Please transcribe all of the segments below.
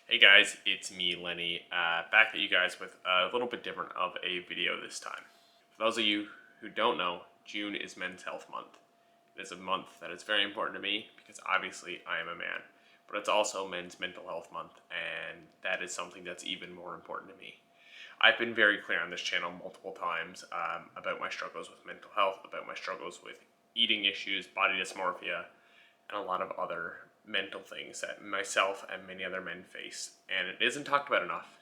Hey guys, it's me, Lenny, back at you guys with a little bit different of a video this time. For those of you who don't know, June is Men's Health Month. It is a month that is very important to me because obviously I am a man, but it's also Men's Mental Health Month, and that is something that's even more important to me. I've been very clear on this channel multiple times about my struggles with mental health, about my struggles with eating issues, body dysmorphia, and a lot of other mental things that myself and many other men face, and it isn't talked about enough.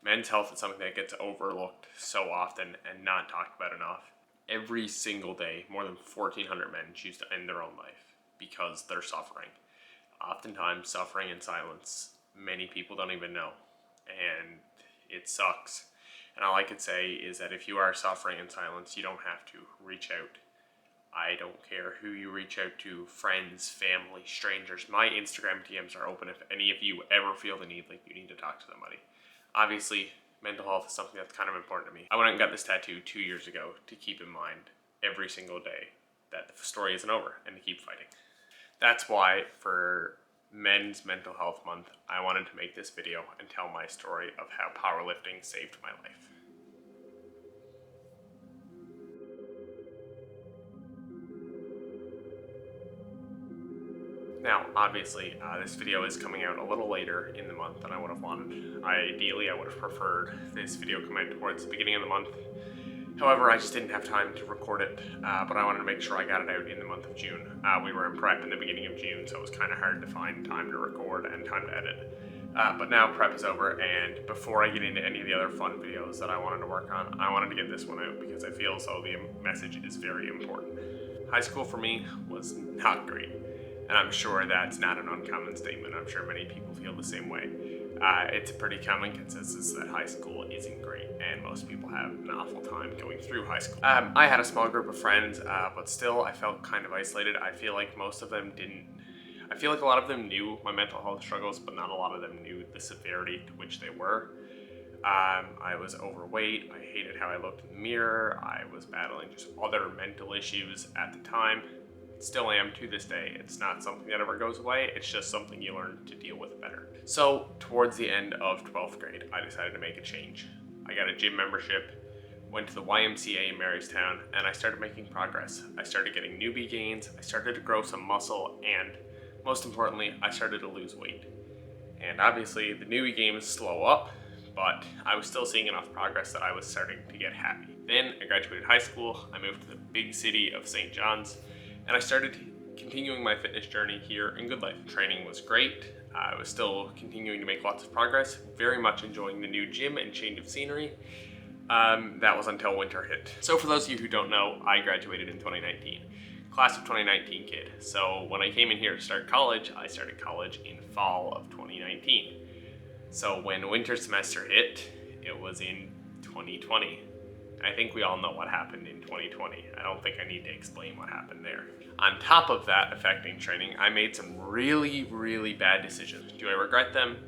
Men's health is something that gets overlooked so often and not talked about enough. Every single day, more than 1,400 men choose to end their own life because they're suffering. Oftentimes, suffering in silence. Many people don't even know, and it sucks. And all I could say is that if you are suffering in silence, you don't have to reach out. I don't care who you reach out to, friends, family, strangers. My Instagram DMs are open if any of you ever feel the need like you need to talk to somebody. Obviously, mental health is something that's kind of important to me. I went and got this tattoo 2 years ago to keep in mind every single day that the story isn't over and to keep fighting. That's why for Men's Mental Health Month, I wanted to make this video and tell my story of how powerlifting saved my life. Now, obviously, this video is coming out a little later in the month than I would have wanted. Ideally, I would have preferred this video come out towards the beginning of the month. However, I just didn't have time to record it, but I wanted to make sure I got it out in the month of June. We were in prep in the beginning of June, so it was kind of hard to find time to record and time to edit. But now prep is over, and before I get into any of the other fun videos that I wanted to work on, I wanted to get this one out because I feel as though the message is very important. High school for me was not great. And I'm sure that's not an uncommon statement. I'm sure many people feel the same way. It's a pretty common consensus that high school isn't great, and most people have an awful time going through high school. I had a small group of friends, but still I felt kind of isolated. I feel like most of them didn't. I feel like a lot of them knew my mental health struggles, but not a lot of them knew the severity to which they were. I was overweight. I hated how I looked in the mirror. I was battling just other mental issues at the time. Still am to this day. It's not something that ever goes away. It's just something you learn to deal with better. So towards the end of 12th grade, I decided to make a change. I got a gym membership, went to the YMCA in Marystown, and I started making progress. I started getting newbie gains, I started to grow some muscle, and most importantly, I started to lose weight. And obviously the newbie gains slow up, but I was still seeing enough progress that I was starting to get happy. Then I graduated high school, I moved to the big city of St. John's, and I started continuing my fitness journey here in Good Life. Training was great. I was still continuing to make lots of progress, very much enjoying the new gym and change of scenery. That was until winter hit. So for those of you who don't know, I graduated in 2019. Class of 2019 kid. So when I came in here to start college, I started college in fall of 2019. So when winter semester hit, it was in 2020. I think we all know what happened in 2020. I don't think I need to explain what happened there. On top of that affecting training, I made some really, really bad decisions. Do I regret them?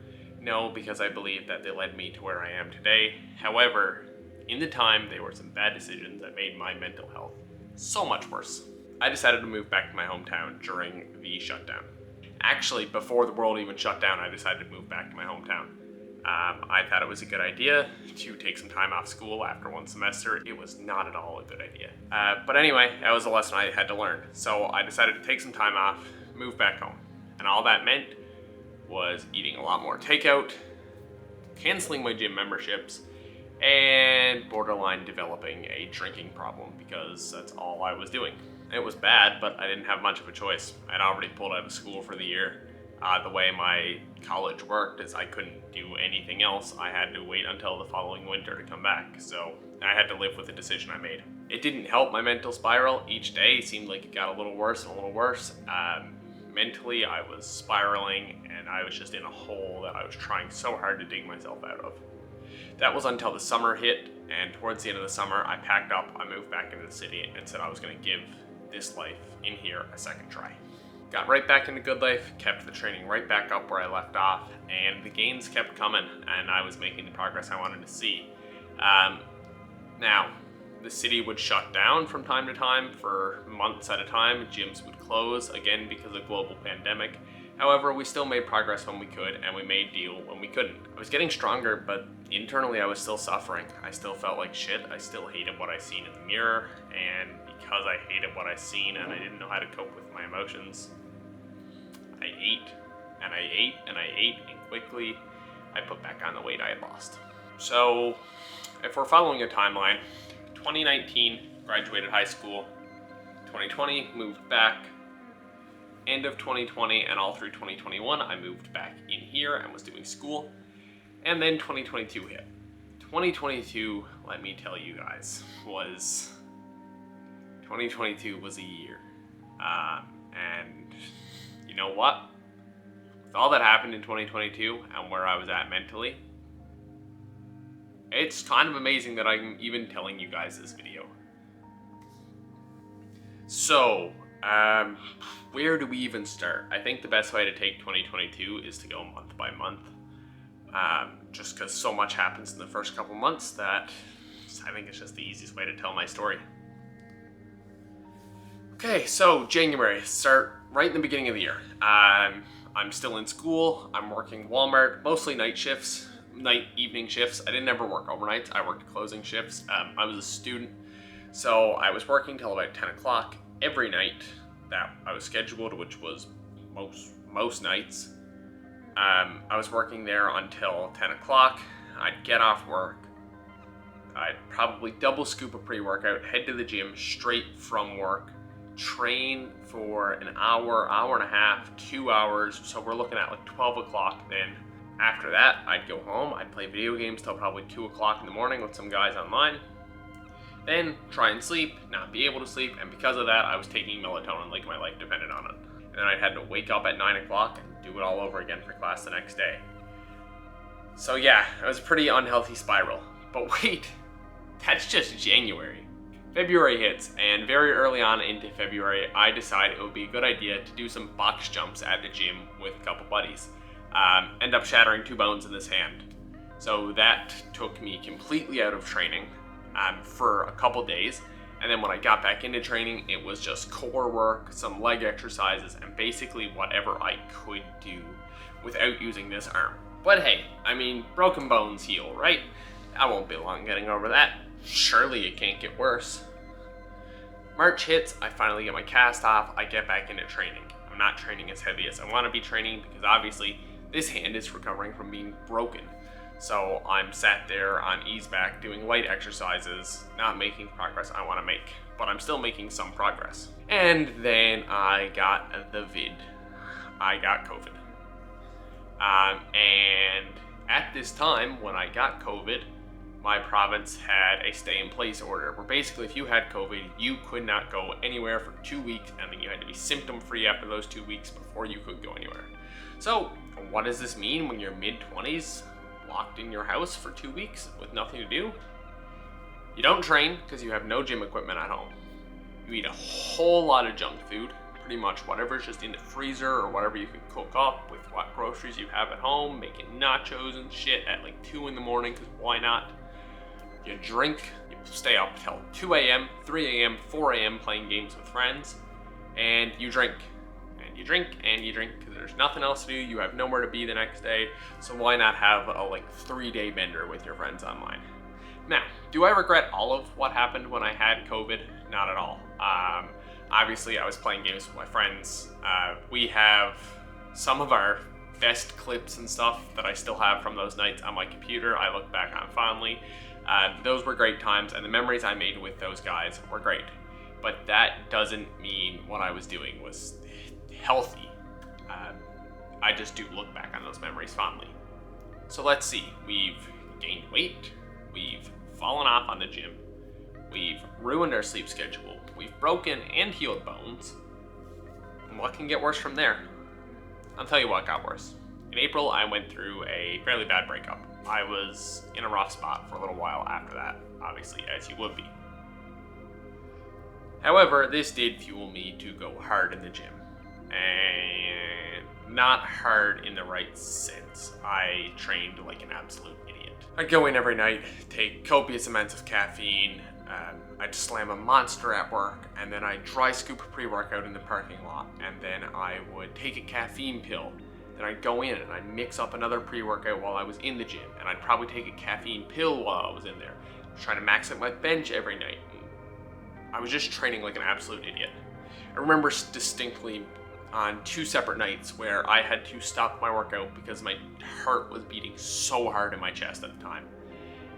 No, because I believe that they led me to where I am today. However, in the time, they were some bad decisions that made my mental health so much worse. I decided to move back to my hometown during the shutdown. Actually, before the world even shut down, I decided to move back to my hometown. I thought it was a good idea to take some time off school after one semester. It was not at all a good idea. But anyway, that was a lesson I had to learn. So I decided to take some time off, move back home. And all that meant was eating a lot more takeout, canceling my gym memberships, and borderline developing a drinking problem because that's all I was doing. It was bad, but I didn't have much of a choice. I'd already pulled out of school for the year. The way my college worked is I couldn't do anything else. I had to wait until the following winter to come back, so I had to live with the decision I made. It didn't help my mental spiral. Each day seemed like it got a little worse and a little worse. Mentally, I was spiraling, and I was just in a hole that I was trying so hard to dig myself out of. That was until the summer hit, and towards the end of the summer, I packed up, I moved back into the city, and said I was going to give this life in here a second try. Got right back into Good Life, kept the training right back up where I left off, and the gains kept coming, and I was making the progress I wanted to see. Now, the city would shut down from time to time for months at a time. Gyms would close, again because of global pandemic. However, we still made progress when we could, and we made deal when we couldn't. I was getting stronger, but internally I was still suffering. I still felt like shit. I still hated what I seen in the mirror, and because I hated what I seen and I didn't know how to cope with my emotions, I ate, and I ate, and I ate, and quickly I put back on the weight I had lost. So, if we're following a timeline, 2019, graduated high school. 2020, moved back. End of 2020 and all through 2021, I moved back in here and was doing school. And then 2022 hit. 2022, let me tell you guys, 2022 was a year. And you know what? With all that happened in 2022 and where I was at mentally, it's kind of amazing that I'm even telling you guys this video. So, where do we even start? I think the best way to take 2022 is to go month by month. Just because so much happens in the first couple months that I think it's just the easiest way to tell my story. Okay, so January, start right in the beginning of the year. I'm still in school. I'm working Walmart, mostly night shifts, evening shifts. I didn't ever work overnights. I worked closing shifts. I was a student, so I was working till about 10 o'clock every night that I was scheduled, which was most nights. I was working there until 10 o'clock. I'd get off work. I'd probably double scoop a pre-workout, head to the gym straight from work, train for an hour, hour and a half, 2 hours. So we're looking at like 12 o'clock. Then after that, I'd go home. I'd play video games till probably 2 o'clock in the morning with some guys online. Then try and sleep, not be able to sleep, and because of that, I was taking melatonin like my life depended on it. And then I had to wake up at 9 o'clock and do it all over again for class the next day. So yeah, it was a pretty unhealthy spiral. But wait, that's just January. February hits, and very early on into February, I decided it would be a good idea to do some box jumps at the gym with a couple buddies. End up shattering 2 bones in this hand. So that took me completely out of training for a couple days. And then when I got back into training, it was just core work, some leg exercises, and basically whatever I could do without using this arm. But hey, I mean, broken bones heal, right? I won't be long getting over that. Surely it can't get worse. March hits, I finally get my cast off, I get back into training. I'm not training as heavy as I want to be training because obviously this hand is recovering from being broken. So I'm sat there on ease back doing light exercises, not making progress I want to make, but I'm still making some progress. And then I got the vid. I got COVID. And at this time, when I got COVID, my province had a stay-in-place order where basically if you had COVID, you could not go anywhere for 2 weeks, and then you had to be symptom-free after those 2 weeks before you could go anywhere. So what does this mean when you're mid-20s, locked in your house for 2 weeks with nothing to do? You don't train because you have no gym equipment at home. You eat a whole lot of junk food, pretty much whatever's just in the freezer or whatever you can cook up with what groceries you have at home, making nachos and shit at like 2 in the morning because why not? You drink, you stay up till 2 a.m., 3 a.m., 4 a.m. playing games with friends, and you drink. And you drink, and you drink, because there's nothing else to do, you have nowhere to be the next day, so why not have a 3-day bender with your friends online? Now, do I regret all of what happened when I had COVID? Not at all. Obviously, I was playing games with my friends. We have some of our best clips and stuff that I still have from those nights on my computer. I look back on fondly. Those were great times, and the memories I made with those guys were great. But that doesn't mean what I was doing was healthy. I just do look back on those memories fondly. So let's see. We've gained weight. We've fallen off on the gym. We've ruined our sleep schedule. We've broken and healed bones. And what can get worse from there? I'll tell you what got worse. In April, I went through a fairly bad breakup. I was in a rough spot for a little while after that, obviously, as you would be. However, this did fuel me to go hard in the gym. And not hard in the right sense. I trained like an absolute idiot. I'd go in every night, take copious amounts of caffeine, I'd slam a Monster at work, and then I'd dry scoop a pre-workout in the parking lot, and then I would take a caffeine pill. Then I'd go in and I'd mix up another pre-workout while I was in the gym, and I'd probably take a caffeine pill while I was in there, trying to max out my bench every night. I was just training like an absolute idiot. I remember distinctly on 2 separate nights where I had to stop my workout because my heart was beating so hard in my chest at the time.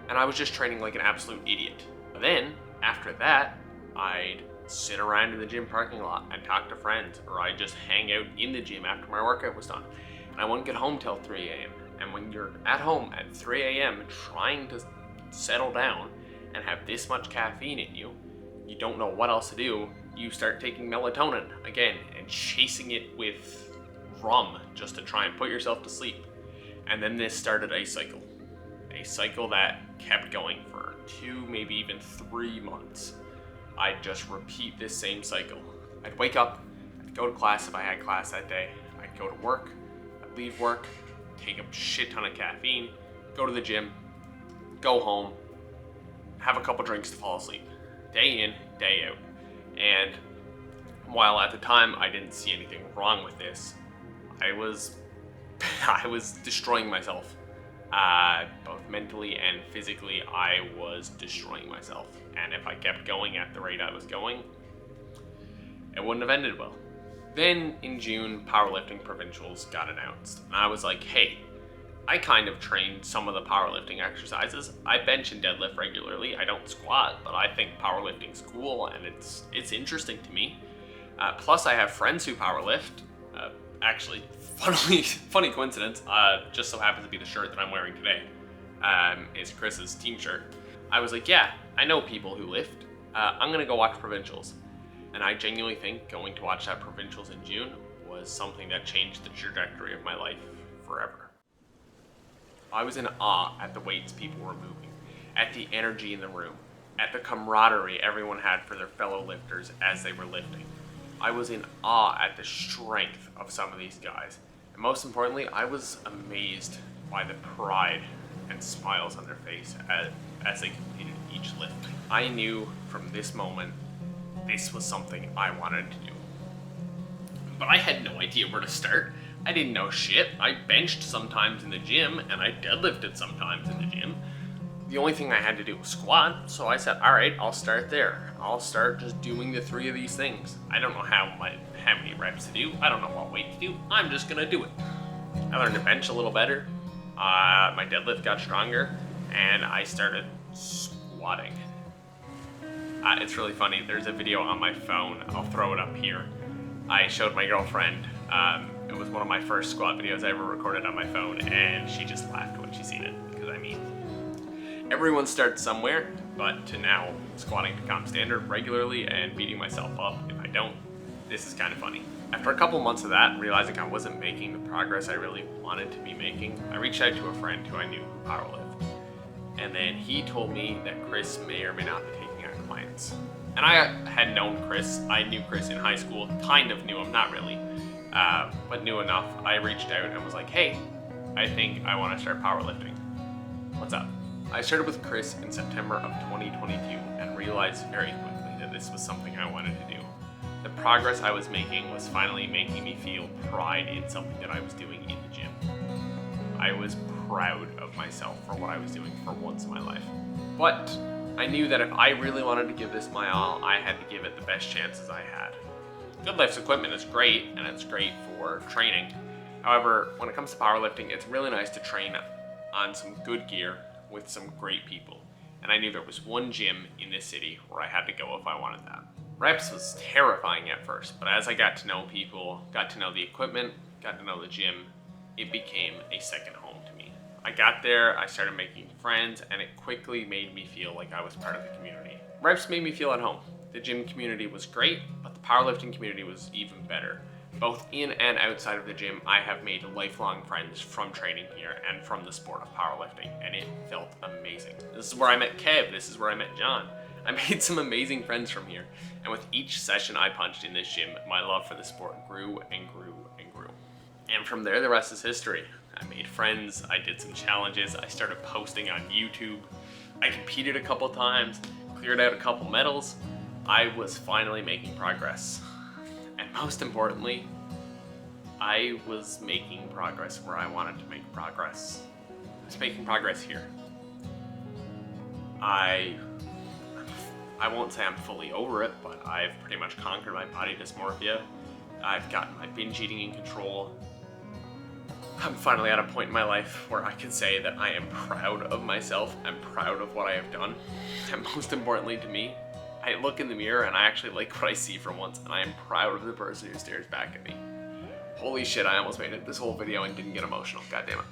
And I was just training like an absolute idiot. But then, after that, I'd sit around in the gym parking lot and talk to friends, or I'd just hang out in the gym after my workout was done. And I wouldn't get home till 3 a.m. And when you're at home at 3 a.m. trying to settle down and have this much caffeine in you, you don't know what else to do. You start taking melatonin again and chasing it with rum just to try and put yourself to sleep. And then this started a cycle that kept going for 2, maybe even 3 months. I'd just repeat this same cycle. I'd wake up, I'd go to class if I had class that day, I'd go to work, I'd leave work, take a shit ton of caffeine, go to the gym, go home, have a couple drinks to fall asleep. Day in, day out. And while at the time I didn't see anything wrong with this, I was destroying myself. Both mentally and physically, I was destroying myself. And if I kept going at the rate I was going, it wouldn't have ended well. Then in June, powerlifting provincials got announced. And I was like, hey, I kind of trained some of the powerlifting exercises. I bench and deadlift regularly. I don't squat, but I think powerlifting's cool and it's interesting to me. Plus I have friends who powerlift. Actually, funny coincidence, just so happens to be the shirt that I'm wearing today, is Chris's team shirt. I was like, yeah, I know people who lift. I'm gonna go watch provincials. And I genuinely think going to watch that provincials in June was something that changed the trajectory of my life forever. I was in awe at the weights people were moving, at the energy in the room, at the camaraderie everyone had for their fellow lifters as they were lifting. I was in awe at the strength of some of these guys. And most importantly, I was amazed by the pride and smiles on their face as they completed each lift. I knew from this moment, this was something I wanted to do. But I had no idea where to start. I didn't know shit. I benched sometimes in the gym, and I deadlifted sometimes in the gym. The only thing I had to do was squat, so I said, all right, I'll start there. I'll start just doing the 3 of these things. I don't know how many reps to do. I don't know what weight to do. I'm just gonna do it. I learned to bench a little better. My deadlift got stronger, and I started squatting. It's really funny. There's a video on my phone. I'll throw it up here. I showed my girlfriend. It was one of my first squat videos I ever recorded on my phone, and she just laughed when she seen it, because I mean, everyone starts somewhere, but to now squatting become standard regularly and beating myself up if I don't, this is kind of funny. After a couple months of that, realizing I wasn't making the progress I really wanted to be making, I reached out to a friend who I knew who powerlifted. And then he told me that Chris may or may not be taking on clients. And I had known Chris. I knew Chris in high school, kind of knew him, not really, but knew enough. I reached out and was like, hey, I think I want to start powerlifting. What's up? I started with Chris in September of 2022 and realized very quickly that this was something I wanted to do. The progress I was making was finally making me feel pride in something that I was doing in the gym. I was proud of myself for what I was doing for once in my life. But I knew that if I really wanted to give this my all, I had to give it the best chances I had. GoodLife's equipment is great, and it's great for training. However, when it comes to powerlifting, it's really nice to train on some good gear with some great people. And I knew there was one gym in this city where I had to go if I wanted that. Reps was terrifying at first, but as I got to know people, got to know the equipment, got to know the gym, it became a second home to me. I got there, I started making friends, and it quickly made me feel like I was part of the community. Reps made me feel at home. The gym community was great, but the powerlifting community was even better. Both in and outside of the gym, I have made lifelong friends from training here and from the sport of powerlifting, and it felt amazing. This is where I met Kev, this is where I met John. I made some amazing friends from here, and with each session I punched in this gym, my love for the sport grew and grew and grew. And from there, the rest is history. I made friends, I did some challenges, I started posting on YouTube, I competed a couple times, cleared out a couple medals. I was finally making progress. And most importantly, I was making progress where I wanted to make progress. I was making progress here. I won't say I'm fully over it, but I've pretty much conquered my body dysmorphia. I've gotten my binge eating in control. I'm finally at a point in my life where I can say that I am proud of myself. I'm proud of what I have done. And most importantly to me, I look in the mirror and I actually like what I see for once, and I am proud of the person who stares back at me. Holy shit, I almost made it this whole video and didn't get emotional. God damn it.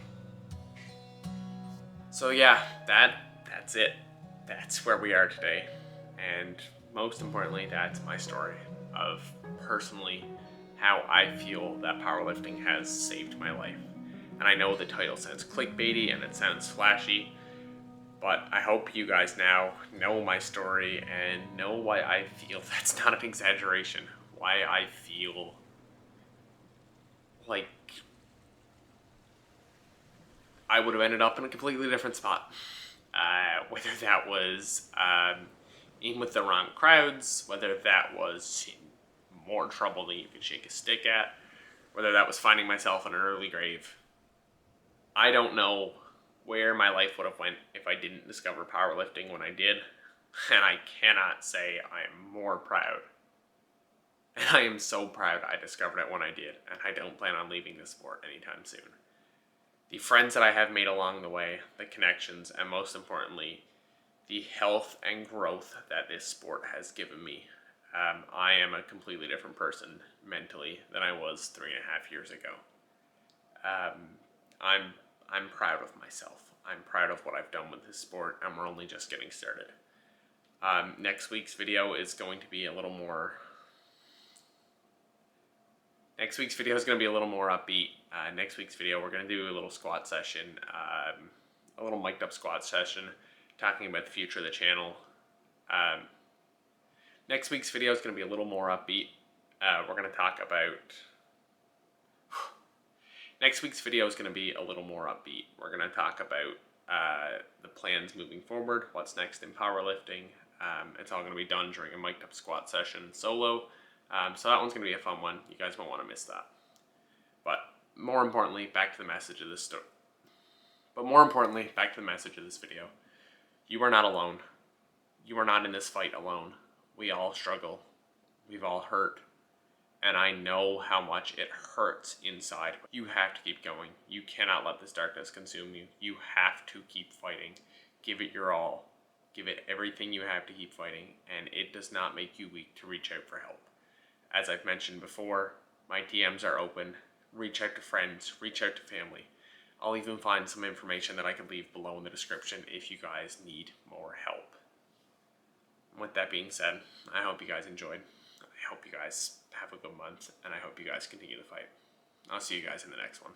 So yeah, that's it. That's where we are today. And most importantly, that's my story of personally how I feel that powerlifting has saved my life. And I know the title sounds clickbaity and it sounds flashy, but I hope you guys now know my story and know why I feel that's not an exaggeration. Why I feel like I would have ended up in a completely different spot. Whether that was in with the wrong crowds, whether that was in more trouble than you could shake a stick at, whether that was finding myself in an early grave. I don't know where my life would have went if I didn't discover powerlifting when I did, and I cannot say I am more proud. And I am so proud I discovered it when I did, and I don't plan on leaving this sport anytime soon. The friends that I have made along the way, the connections, and most importantly, the health and growth that this sport has given me. I am a completely different person mentally than I was 3.5 years ago. I'm proud of myself. I'm proud of what I've done with this sport, and we're only just getting started. Next week's video is going to be a little more... Next week's video is going to be a little more upbeat. Next week's video, we're going to do a little squat session, a little mic'd up squat session, talking about the future of the channel. Next week's video is going to be a little more upbeat. We're going to talk about... Next week's video is going to be a little more upbeat. We're going to talk about the plans moving forward, what's next in powerlifting. It's all going to be done during a mic'd up squat session solo. So that one's going to be a fun one. You guys won't want to miss that. But more importantly, back to the message of this story. But more importantly, back to the message of this video. You are not alone. You are not in this fight alone. We all struggle. We've all hurt. And I know how much it hurts inside. You have to keep going. You cannot let this darkness consume you. You have to keep fighting. Give it your all. Give it everything you have to keep fighting. And it does not make you weak to reach out for help. As I've mentioned before, my DMs are open. Reach out to friends. Reach out to family. I'll even find some information that I can leave below in the description if you guys need more help. With that being said, I hope you guys enjoyed. I hope you guys have a good month, and I hope you guys continue to fight. I'll see you guys in the next one.